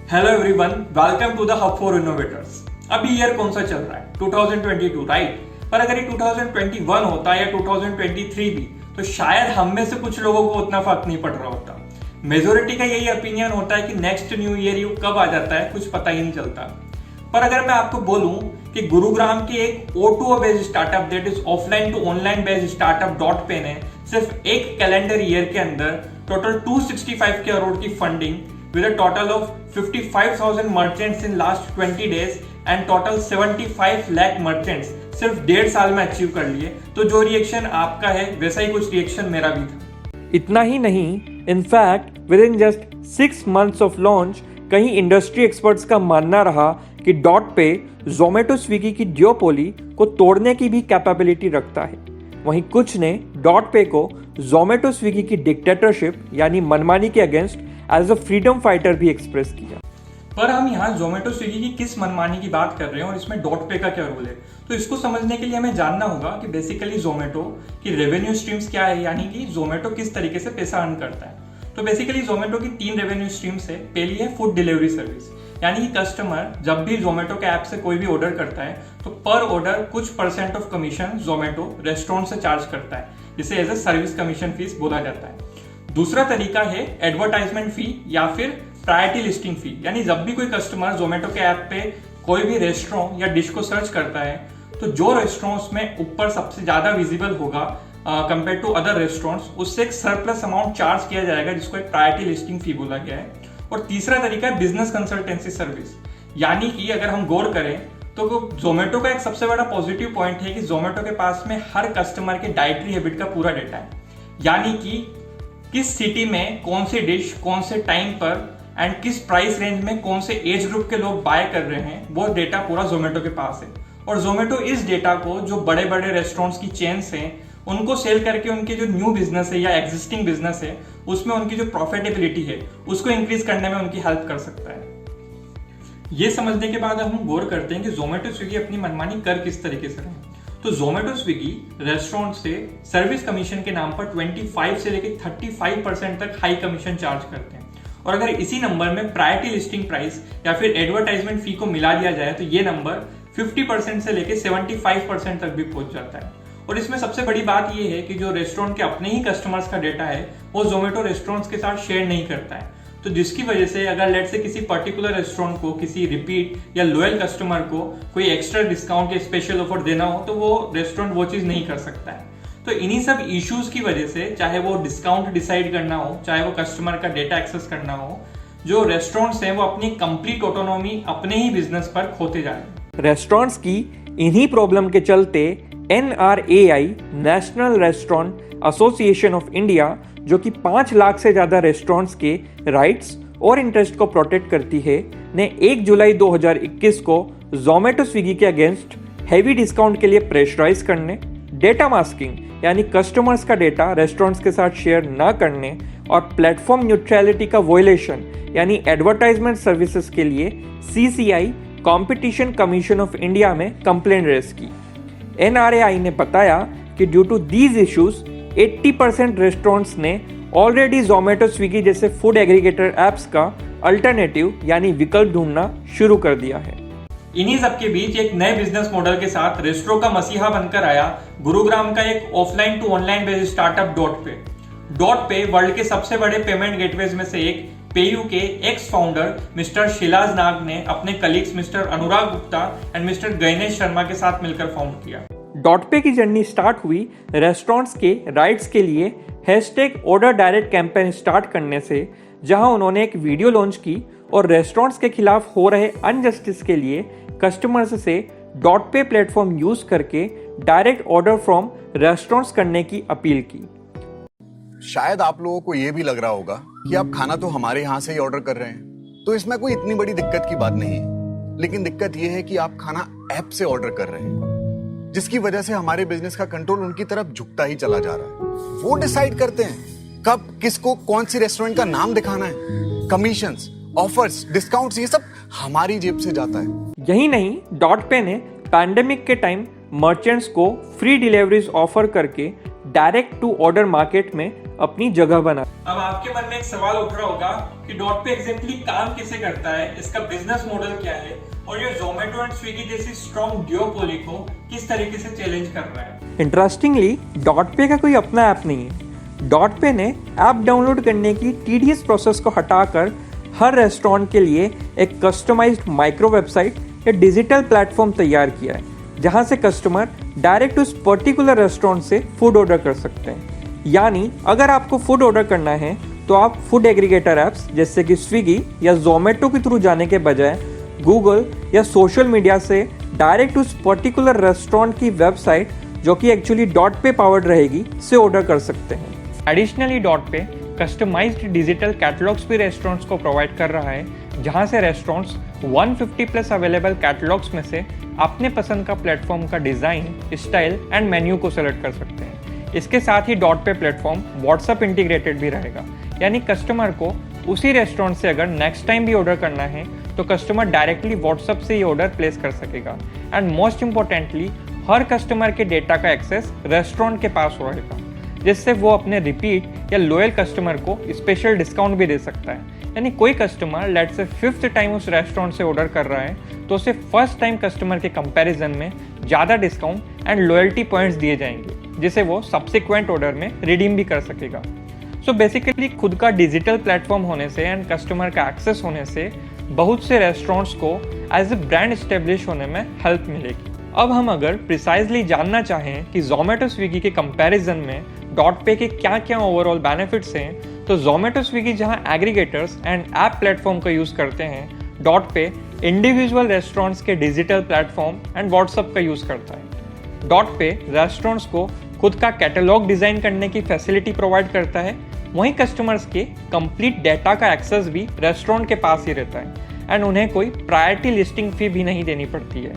Hello everyone, welcome to the hub for innovators. अभी year कौन सा चल रहा है? 2022, राइट? पर अगर ये 2021 होता या 2023 भी, तो शायद हम में से कुछ लोगों को उतना फर्क नहीं पड़ रहा होता। मेजोरिटी का यही ओपिनियन होता है कि नेक्स्ट न्यू ईयर कब आ जाता है कुछ पता ही नहीं चलता। पर अगर मैं आपको बोलूं कि गुरुग्राम के एक O2O based startup, that is offline to online based startup DotPe ने सिर्फ एक कैलेंडर ईयर के अंदर टोटल 265 करोड़ की funding with a total of 55,000 merchants in last 20 days and total 75 lakh merchants सिर्फ 1.5 साल में अचीव कर लिए, तो जो रिएक्शन आपका है वैसा ही कुछ रिएक्शन मेरा भी था। इतना ही नहीं, in fact with in just 6 months of launch कई इंडस्ट्री एक्सपर्ट्स का मानना रहा कि डॉट पे जोमेटो स्विगी की डियोपोली को तोड़ने की भी कैपेबिलिटी रखता है। वहीं कुछ ने डॉट पे को जोमेटो स्विगी की डिक्टेटरशिप यानी मनमानी के against as a freedom fighter भी एक्सप्रेस किया। पर हम यहाँ जोमेटो स्विगी की किस मनमानी की बात कर रहे हैं और इसमें डॉट पे का क्या रोल है, तो इसको समझने के लिए हमें जानना होगा कि बेसिकली जोमेटो की रेवेन्यू स्ट्रीम्स क्या है, यानी कि जोमेटो किस तरीके से पैसा अर्न करता है। तो बेसिकली जोमेटो की 3 रेवेन्यू स्ट्रीम्स है। पहली है फूड डिलीवरी सर्विस, यानी कि कस्टमर जब भी जोमेटो के ऐप से कोई भी ऑर्डर करता है तो पर ऑर्डर कुछ % ऑफ कमीशन जोमेटो रेस्टोरेंट से चार्ज करता है, जिसे as a service commission fee बोला जाता है। दूसरा तरीका है एडवर्टाइजमेंट फी या फिर प्रायोरिटी लिस्टिंग फी, यानी जब भी कोई कस्टमर जोमेटो के ऐप पे कोई भी रेस्टोरेंट या डिश को सर्च करता है तो जो रेस्टोरेंट्स में ऊपर सबसे ज्यादा विजिबल होगा कंपेयर टू अदर रेस्टोरेंट्स, उससे एक सरप्लस अमाउंट चार्ज किया जाएगा, जिसको एक प्रायोरिटी लिस्टिंग फी बोला गया है। और तीसरा तरीका है बिजनेस कंसल्टेंसी सर्विस, यानी कि अगर हम गौर करें तो जोमेटो का एक सबसे बड़ा पॉजिटिव पॉइंट है कि जोमेटो के पास में हर कस्टमर के डाइटरी हैबिट का पूरा डेटा है, यानी कि किस सिटी में कौन सी डिश कौन से टाइम पर एंड किस प्राइस रेंज में कौन से एज ग्रुप के लोग बाय कर रहे हैं, वो डेटा पूरा जोमेटो के पास है। और जोमेटो इस डेटा को जो बड़े बड़े रेस्टोरेंट्स की चेन्स हैं उनको सेल करके उनके जो न्यू बिजनेस है या एग्जिस्टिंग बिजनेस है उसमें उनकी जो प्रॉफिटेबिलिटी है उसको इंक्रीज करने में उनकी हेल्प कर सकता है। ये समझने के बाद हम गौर करते हैं कि जोमेटो स्विगी अपनी मनमानी कर किस तरीके से रहे। तो जोमेटो स्विगी रेस्टोरेंट से सर्विस कमीशन के नाम पर 25 से लेकर 35% तक हाई कमीशन चार्ज करते हैं। और अगर इसी नंबर में प्रायोरिटी लिस्टिंग प्राइस या फिर एडवर्टाइजमेंट फी को मिला दिया जाए तो ये नंबर 50% से लेकर 75% तक भी पहुंच जाता है। और इसमें सबसे बड़ी बात यह है कि जो रेस्टोरेंट के अपने ही कस्टमर्स का डेटा है वो जोमेटो रेस्टोरेंट्स के साथ शेयर नहीं करता है, तो जिसकी वजह से अगर लेट से किसी पर्टिकुलर रेस्टोरेंट को किसी रिपीट या लॉयल कस्टमर को कोई एक्स्ट्रा डिस्काउंट या स्पेशल ऑफर देना हो तो वो रेस्टोरेंट वो चीज नहीं कर सकता है। तो इन्हीं सब इश्यूज की वजह से, चाहे वो डिस्काउंट डिसाइड करना हो, चाहे वो कस्टमर का डेटा एक्सेस करना हो, जो रेस्टोरेंट्स हैं वो अपनी कंप्लीट ऑटोनॉमी अपने ही बिजनेस पर खोते जा रहे हैं। रेस्टोरेंट्स की इन्हीं प्रॉब्लम के चलते NRAI national restaurant association of India, जो कि 5 लाख से ज्यादा रेस्टोरेंट्स के राइट्स और इंटरेस्ट को प्रोटेक्ट करती है, ने 1 जुलाई 2021 को जोमेटो स्विगी के अगेंस्ट हैवी डिस्काउंट के लिए प्रेशराइज करने, डेटा मास्किंग यानी कस्टमर्स का डेटा रेस्टोरेंट्स के साथ शेयर न करने और प्लेटफॉर्म न्यूट्रलिटी का वोलेशन यानी एडवर्टाइजमेंट सर्विसेज के लिए CCI competition commission of India में कंप्लेंट रेज की। NRAI ने बताया कि due to these issues 80% restaurants ने ऑलरेडी जोमेटो स्विगी जैसे फूड एग्रीगेटर एप्स का अल्टरनेटिव यानी विकल्प ढूंढना शुरू कर दिया है। इन्हीं सबके बीच एक नए बिजनेस मॉडल के साथ रेस्टोरेंट का मसीहा बनकर आया गुरुग्राम का एक offline to online based startup DotPe. DotPe world के सबसे बड़े पेमेंट गेटवेज में से एक पेयू के एक्स फाउंडर मिस्टर शिलाज नाग ने अपने colleagues mister Anurag Gupta and mister Ganesh Sharma के साथ मिलकर फाउंड किया। डॉट पे की जर्नी स्टार्ट हुई रेस्टोरेंट्स के राइट्स के लिए #ऑर्डर डायरेक्ट कैंपेन स्टार्ट करने से, जहां उन्होंने एक वीडियो लॉन्च की और रेस्टोरेंट्स के खिलाफ हो रहे अनजस्टिस के लिए कस्टमर्स से डॉट पे प्लेटफॉर्म यूज करके डायरेक्ट ऑर्डर फ्रॉम रेस्टोरेंट्स करने की अपील की। शायद आप लोगों को यह भी लग रहा होगा कि आप खाना तो हमारे यहां से ही ऑर्डर कर रहे हैं, तो इसमें कोई इतनी बड़ी दिक्कत की बात नहीं है। लेकिन दिक्कत यह है कि आप खाना ऐप से ऑर्डर कर रहे हैं, जिसकी वजह से हमारे बिजनेस का कंट्रोल उनकी तरफ झुकता ही चला जा रहा है। वो डिसाइड करते हैं कब किसको कौन सी रेस्टोरेंट का नाम दिखाना है। कमीशंस, ऑफर्स, डिस्काउंट्स, ये सब हमारी जेब से जाता है। यही नहीं, डॉट पे ने पैंडेमिक के टाइम मर्चेंट्स को फ्री डिलीवरीज ऑफर करके डायरेक्ट टू ऑर्डर मार्केट में अपनी जगह बना। अब आपके मन में एक सवाल उठ रहा होगा कि डॉट पे एग्जैक्टली काम कैसे करता है, इसका बिजनेस मॉडल क्या है और ये जोमेटो एंड स्विगी जैसी स्ट्रॉन्ग ड्यूओपोली को किस तरीके से चैलेंज कर रहा है। इंटरेस्टिंगली डॉट पे का कोई अपना ऐप नहीं है। डॉट पे ने ऐप डाउनलोड करने की टीडियस प्रोसेस को हटाकर हर रेस्टोरेंट के लिए एक कस्टमाइज्ड माइक्रो वेबसाइट या डिजिटल प्लेटफॉर्म तैयार किया है, जहां से कस्टमर डायरेक्ट उस पर्टिकुलर रेस्टोरेंट से फूड ऑर्डर कर सकते हैं। यानी अगर आपको फूड ऑर्डर करना है तो आप फूड एग्रीगेटर ऐप्स जैसे कि स्विगी या जोमेटो के थ्रू जाने के बजाय गूगल या सोशल मीडिया से डायरेक्ट उस पर्टिकुलर रेस्टोरेंट की वेबसाइट, जो कि एक्चुअली डॉट पे पावर्ड रहेगी, से ऑर्डर कर सकते हैं। एडिशनली डॉट पे कस्टमाइज्ड डिजिटल कैटलॉग्स भी रेस्टोरेंट्स को प्रोवाइड कर रहा है, जहां से रेस्टोरेंट्स 150 प्लस अवेलेबल कैटलॉग्स में से अपने पसंद का प्लेटफॉर्म का डिज़ाइन, स्टाइल एंड मेन्यू को सेलेक्ट कर सकते हैं। इसके साथ ही डॉट पे प्लेटफॉर्म व्हाट्सएप इंटीग्रेटेड भी रहेगा, यानी कस्टमर को उसी रेस्टोरेंट से अगर नेक्स्ट टाइम भी ऑर्डर करना है तो कस्टमर डायरेक्टली व्हाट्सएप से ये ऑर्डर प्लेस कर सकेगा। And most importantly her customer के डेटा का एक्सेस रेस्टोरेंट के पास रहेगा, जिससे वो अपने रिपीट या लॉयल कस्टमर को स्पेशल डिस्काउंट भी दे सकता है। यानी कोई कस्टमर लेट से 5th टाइम उस रेस्टोरेंट से ऑर्डर कर रहा है तो उसे फर्स्ट टाइम कस्टमर के कंपैरिजन में ज़्यादा डिस्काउंट एंड लॉयल्टी पॉइंट्स दिए जाएंगे, जिसे वो सब्सिक्वेंट ऑर्डर में रिडीम भी कर सकेगा। सो बेसिकली खुद का डिजिटल प्लेटफॉर्म होने से एंड कस्टमर का एक्सेस होने से बहुत से रेस्टोरेंट्स को एज ए ब्रांड एस्टेब्लिश होने में हेल्प मिलेगी। अब हम अगर प्रिसाइजली जानना चाहें कि जोमेटो स्विगी के कंपैरिजन में डॉट पे के क्या क्या ओवरऑल बेनिफिट्स हैं, तो जोमेटो स्विगी जहां एग्रीगेटर्स एंड ऐप प्लेटफॉर्म का यूज़ करते हैं, डॉट पे इंडिविजुअल रेस्टोरेंट्स के डिजिटल प्लेटफॉर्म एंड व्हाट्सएप का यूज़ करता है। डॉट पे रेस्टोरेंट्स को खुद का कैटलॉग डिज़ाइन करने की फैसिलिटी प्रोवाइड करता है, वहीं कस्टमर्स के कंप्लीट डेटा का एक्सेस भी रेस्टोरेंट के पास ही रहता है एंड उन्हें कोई प्रायोरिटी लिस्टिंग फी भी नहीं देनी पड़ती है,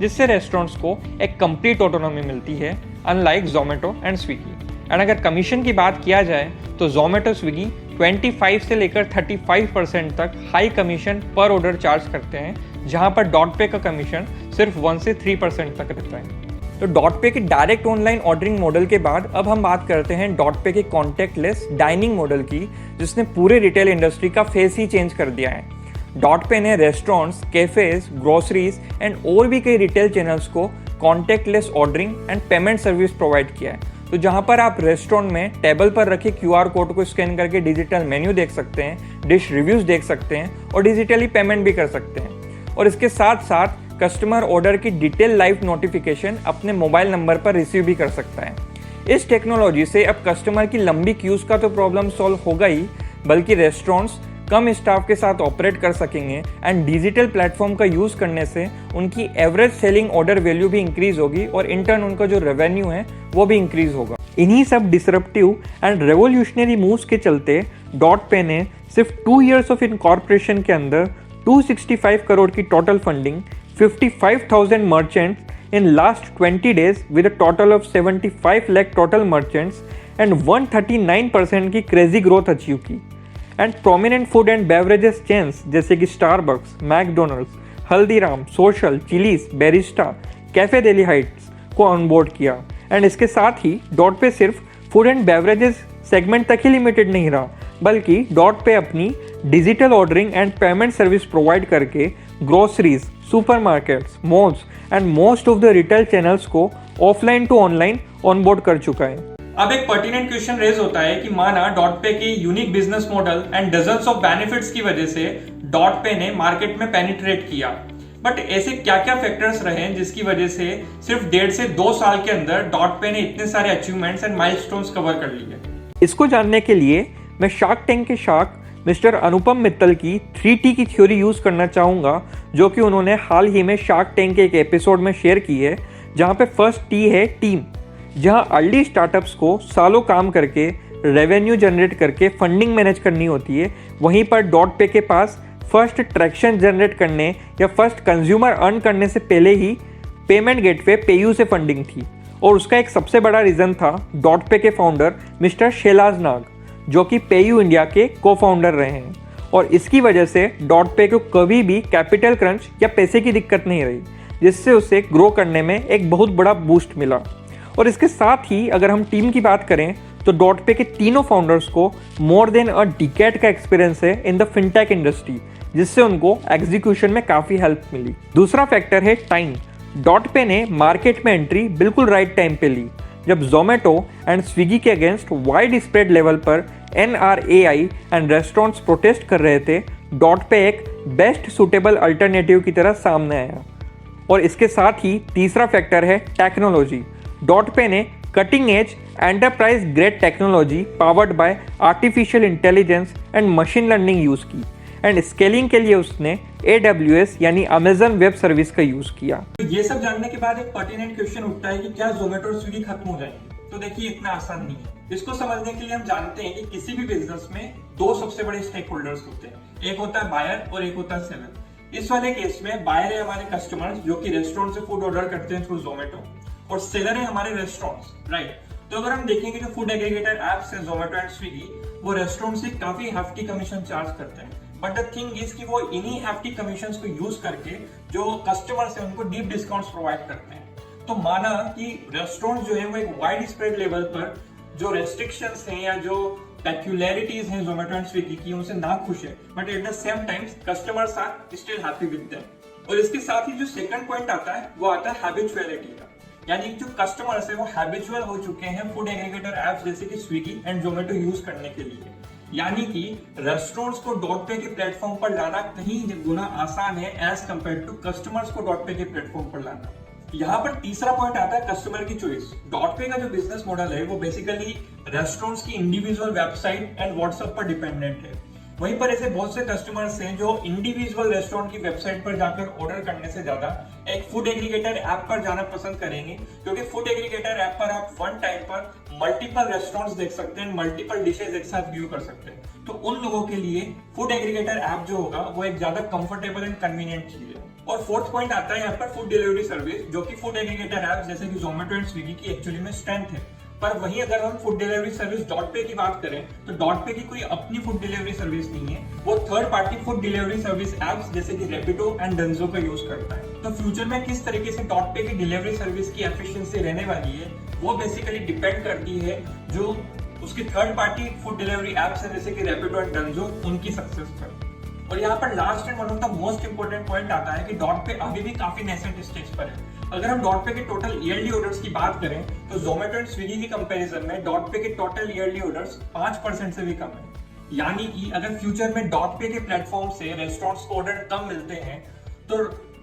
जिससे रेस्टोरेंट्स को एक कंप्लीट ऑटोनॉमी मिलती है, unlike Zomato and Swiggy. And अगर कमीशन की बात किया जाए तो जोमेटो स्विगी 25 से लेकर 35% तक हाई कमीशन पर ऑर्डर चार्ज करते हैं, जहां पर डॉट पे का कमीशन सिर्फ 1 से 3% तक रहता है। तो डॉट पे के डायरेक्ट ऑनलाइन ऑर्डरिंग मॉडल के बाद अब हम बात करते हैं डॉट पे के कॉन्टैक्टलेस डाइनिंग मॉडल की, जिसने पूरे रिटेल इंडस्ट्री का फेस ही चेंज कर दिया है। डॉट पे ने रेस्टोरेंट्स, कैफेज, ग्रोसरीज एंड और भी कई रिटेल चैनल्स को contactless ordering and payment service provide किया है। तो जहां पर आप रेस्टोरेंट में टेबल पर रखे QR कोड को स्कैन करके डिजिटल मेन्यू देख सकते हैं, डिश रिव्यूज देख सकते हैं और डिजिटली पेमेंट भी कर सकते हैं। और इसके साथ साथ कस्टमर ऑर्डर की डिटेल लाइव नोटिफिकेशन अपने मोबाइल नंबर पर रिसीव भी कर सकता है। इस टेक्नोलॉजी से अब कस्टमर की लंबी क्यूज का तो प्रॉब्लम सॉल्व होगा ही, बल्कि रेस्टोरेंट्स कम स्टाफ के साथ ऑपरेट कर सकेंगे एंड डिजिटल प्लेटफॉर्म का यूज़ करने से उनकी एवरेज सेलिंग ऑर्डर वैल्यू भी इंक्रीज होगी और इन टर्न उनका जो रेवेन्यू है वो भी इंक्रीज होगा। इन्हीं सब डिसरप्टिव एंड रेवोल्यूशनरी मूव्स के चलते डॉट पे ने सिर्फ 2 years ऑफ इनकॉर्पोरेशन के अंदर 265 करोड़ की total funding, 55,000 merchants in last 20 days with a total of 75 lakh total merchants and 139% की क्रेजी ग्रोथ अचीव की। And prominent food and beverages chains जैसे कि Starbucks, McDonald's, Haldiram, Social, Chili's, Barista, cafe Delhi Heights को onboard किया। एंड इसके साथ ही डॉट पे सिर्फ फूड एंड बेवरेजेस सेगमेंट तक ही लिमिटेड नहीं रहा, बल्कि डॉट पे अपनी digital ordering and payment service provide करके groceries, supermarkets, malls and most of the retail channels को ऑफलाइन टू ऑनलाइन ऑनबोर्ड कर चुका है। अब एक पर्टिनेंट क्वेश्चन रेज होता है कि माना डॉट पे की unique business model and dozens of benefits की वजह से डॉट पे ने मार्केट में पेनिट्रेट किया, बट ऐसे क्या क्या फैक्टर्स रहे जिसकी वजह से सिर्फ 1.5 से 2 साल के अंदर डॉट पे ने इतने सारे अचीवमेंट्स एंड माइलस्टोन्स कवर कर लिए। इसको जानने के लिए मैं शार्क टैंक के शार्क मिस्टर अनुपम मित्तल की 3T की थ्योरी यूज करना चाहूंगा, जो कि उन्होंने हाल ही में शार्क टैंक के एक एपिसोड में शेयर की है, जहां पे फर्स्ट T है टीम, जहां अर्ली स्टार्टअप्स को सालों काम करके रेवेन्यू जनरेट करके फंडिंग मैनेज करनी होती है। वहीं पर डॉट पे के पास फर्स्ट ट्रैक्शन जनरेट करने या फर्स्ट कंज्यूमर अर्न करने से पहले ही पेमेंट गेटवे पेयू से फंडिंग थी, और उसका एक सबसे बड़ा रीज़न था डॉट पे के फाउंडर मिस्टर शैलाज नाग, जो कि पेयू इंडिया के को फाउंडर रहे हैं। और इसकी वजह से डॉट पे को कभी भी कैपिटल क्रंच या पैसे की दिक्कत नहीं रही, जिससे उसे ग्रो करने में एक बहुत बड़ा बूस्ट मिला। और इसके साथ ही अगर हम टीम की बात करें तो डॉट पे के तीनों फाउंडर्स को मोर देन अ डिकेड का एक्सपीरियंस है इन द फिनटेक इंडस्ट्री, जिससे उनको एग्जीक्यूशन में काफ़ी हेल्प मिली। दूसरा फैक्टर है टाइम। डॉट पे ने मार्केट में एंट्री बिल्कुल राइट टाइम पे ली, जब जोमेटो एंड स्विगी के अगेंस्ट वाइड स्प्रेड लेवल पर NRAI एंड रेस्टोरेंट्स प्रोटेस्ट कर रहे थे। डॉट पे एक बेस्ट सुटेबल अल्टरनेटिव की तरह सामने आया। और इसके साथ ही तीसरा फैक्टर है टेक्नोलॉजी। डॉट पे ने cutting edge enterprise grade technology powered by artificial intelligence and machine learning use की, एंड स्केलिंग के लिए उसने AWS यानी अमेजन वेब सर्विस का यूज़ किया। तो ये सब जानने के बाद एक पर्टिनेंट क्वेश्चन उठता है कि क्या जोमेटो और स्विगी खत्म हो जाएंगे? तो देखिए, इतना आसान नहीं है। इसको समझने के लिए हम जानते हैं कि किसी भी बिजनेस में दो सबसे बड़े स्टेक होल्डर्स होते हैं, एक होता है बायर और एक होता है सेलर। इस वाले केस में बायर है हमारे कस्टमर्स जो कि रेस्टोरेंट से फूड ऑर्डर करते हैं थ्रू जोमेटो, और सेलर है हमारे रेस्टोरेंट्स, राइट। तो अगर हम देखेंगे जो फूड एग्रीगेटर एप्स है जोमेटो एंड स्विगी, वो रेस्टोरेंट से काफी हेफ्टी कमीशन चार्ज करते हैं। बट द थिंग इज कि वो इन्हीं हेफ्टी कमीशंस को यूज करके जो कस्टमर्स हैं उनको डीप डिस्काउंट्स प्रोवाइड करते हैं। तो माना कि रेस्टोरेंट जो है वो एक वाइड स्प्रेड लेवल पर जो रेस्ट्रिक्शंस हैं या जो पेक्यूलरिटीज हैं जोमेटो एंड स्विगी की, उनसे ना खुश है, but at the same time customers are still happy with them. और इसके साथ ही जो सेकंड पॉइंट आता है वो आता है हैबिचुअलिटी का, यानी जो कस्टमर्स है वो हैबिचुअल हो चुके हैं फूड एग्रीगेटर एप्स जैसे कि स्विगी एंड जोमेटो यूज करने के लिए। यानी कि रेस्टोरेंट्स को डॉट पे के प्लेटफॉर्म पर लाना कहीं गुना आसान है एज कंपेयर टू कस्टमर्स को डॉट पे के प्लेटफॉर्म पर लाना। यहाँ पर तीसरा पॉइंट आता है कस्टमर की चॉइस। डॉट पे का जो बिजनेस मॉडल है वो बेसिकली रेस्टोरेंट्स की इंडिविजुअल वेबसाइट एंड व्हाट्सएप पर डिपेंडेंट है। वहीं पर ऐसे बहुत से कस्टमर्स हैं जो इंडिविजुअल रेस्टोरेंट की वेबसाइट पर जाकर ऑर्डर करने से ज्यादा एक फूड एग्रीगेटर ऐप पर जाना पसंद करेंगे, क्योंकि फूड एग्रीगेटर ऐप पर आप वन टाइम पर मल्टीपल रेस्टोरेंट्स देख सकते हैं, मल्टीपल डिशेज एक साथ व्यू कर सकते हैं। तो उन लोगों के लिए फूड एग्रीगेटर ऐप जो होगा वो एक ज्यादा कंफर्टेबल एंड कन्वीनियंट चीज है। और फोर्थ पॉइंट आता है यहाँ पर फूड डिलीवरी सर्विस, जो कि फूड एग्रीगेटर ऐप जैसे कि जोमेटो एंड स्विगी की एक्चुअली में स्ट्रेंथ है। पर वहीं अगर हम फूड डिलीवरी सर्विस डॉट पे की बात करें तो डॉट पे की कोई अपनी फूड डिलीवरी सर्विस नहीं है, वो third party food delivery service apps जैसे कि रैपिडो एंड डंजो का यूज करता है। तो फ्यूचर में किस तरीके से डॉट पे की डिलीवरी सर्विस की एफिशिएंसी रहने वाली है वो बेसिकली डिपेंड करती है जो उसकी third party food delivery apps है जैसे कि रैपिडो एंड डंजो, उनकी सक्सेस पर। और यहाँ पर last and one of the most important point आता है कि डॉट पे अभी भी काफी नेसेंट स्टेज पर है। अगर हम डॉट पे के टोटल ईयरली ऑर्डर्स की बात करें तो जोमेटो एंड स्विगी की कंपैरिजन में डॉट पे के टोटल ईयरली ऑर्डर्स 5% से भी कम है। यानी कि अगर फ्यूचर में डॉट पे के प्लेटफॉर्म से रेस्टोरेंट्स को ऑर्डर कम मिलते हैं तो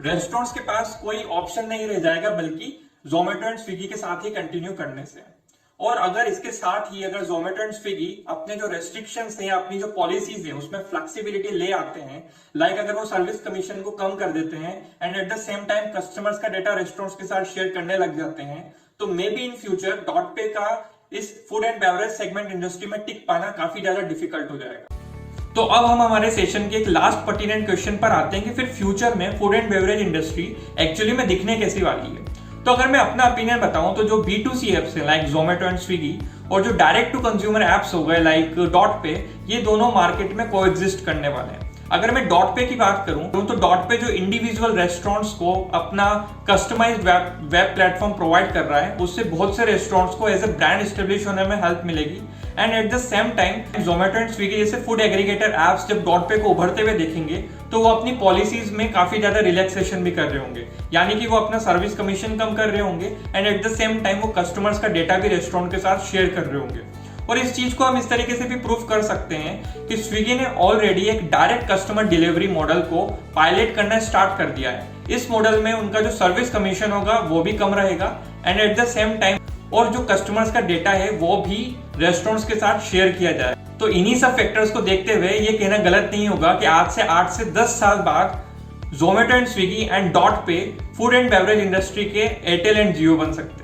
रेस्टोरेंट्स के पास कोई ऑप्शन नहीं रह जाएगा बल्कि जोमेटो एंड स्विगी के साथ ही कंटिन्यू करने से। और अगर इसके साथ ही अगर जोमेटो एंड स्विगी अपने जो रेस्ट्रिक्शंस हैं, अपनी जो पॉलिसीज है उसमें फ्लेक्सिबिलिटी ले आते हैं, लाइक अगर वो सर्विस कमीशन को कम कर देते हैं and eight the same time customers का डेटा रेस्टोरेंट्स के साथ शेयर करने लग जाते हैं, तो may be in future dot पे का इस food and beverage segment industry में टिक पाना काफी ज्यादा डिफिकल्ट हो जाएगा। तो अब हम हमारे सेशन के एक लास्ट पर्टिनेंट क्वेश्चन पर आते हैं कि फिर फ्यूचर में food and beverage industry actually में दिखने कैसी वाली है। तो अगर मैं अपना ओपिनियन बताऊं तो जो B2C एप्स है लाइक जोमेटो एंड स्विगी और जो डायरेक्ट टू कंज्यूमर एप्स हो गए लाइक डॉट पे, ये दोनों मार्केट में कोएग्जिस्ट करने वाले हैं। अगर मैं डॉट पे की बात करूं तो डॉट पे जो इंडिविजुअल रेस्टोरेंट्स को अपना कस्टमाइज्ड वेब प्लेटफॉर्म प्रोवाइड कर रहा है, उससे बहुत से रेस्टोरेंट्स को एज ए ब्रांड एस्टेब्लिश होने में हेल्प मिलेगी। And eight the same time Zomato and Swiggy जैसे फूड एग्रीगेटर एप्स जब डॉट पे को उभरते हुए देखेंगे तो वो अपनी पॉलिसीज में काफी ज्यादा रिलैक्सेशन भी कर रहे होंगे, यानी कि वो अपना सर्विस कमीशन कम कर रहे होंगे and eight the same time वो कस्टमर्स का डेटा भी रेस्टोरेंट के साथ शेयर कर रहे होंगे। और इस चीज को हम इस तरीके से भी प्रूफ कर सकते हैं कि स्विगी ने ऑलरेडी एक डायरेक्ट कस्टमर डिलीवरी मॉडल को पायलट करना स्टार्ट कर दिया है। इस मॉडल में उनका जो सर्विस कमीशन होगा वो भी कम रहेगा and eight the same time और जो कस्टमर्स का डेटा है वो भी रेस्टोरेंट्स के साथ शेयर किया जाए। तो इन्हीं सब फैक्टर्स को देखते हुए ये कहना गलत नहीं होगा कि आज से 8 से 10 साल बाद Zomato and Swiggy and dot पे फूड एंड बेवरेज इंडस्ट्री के एयरटेल एंड जियो बन सकते हैं।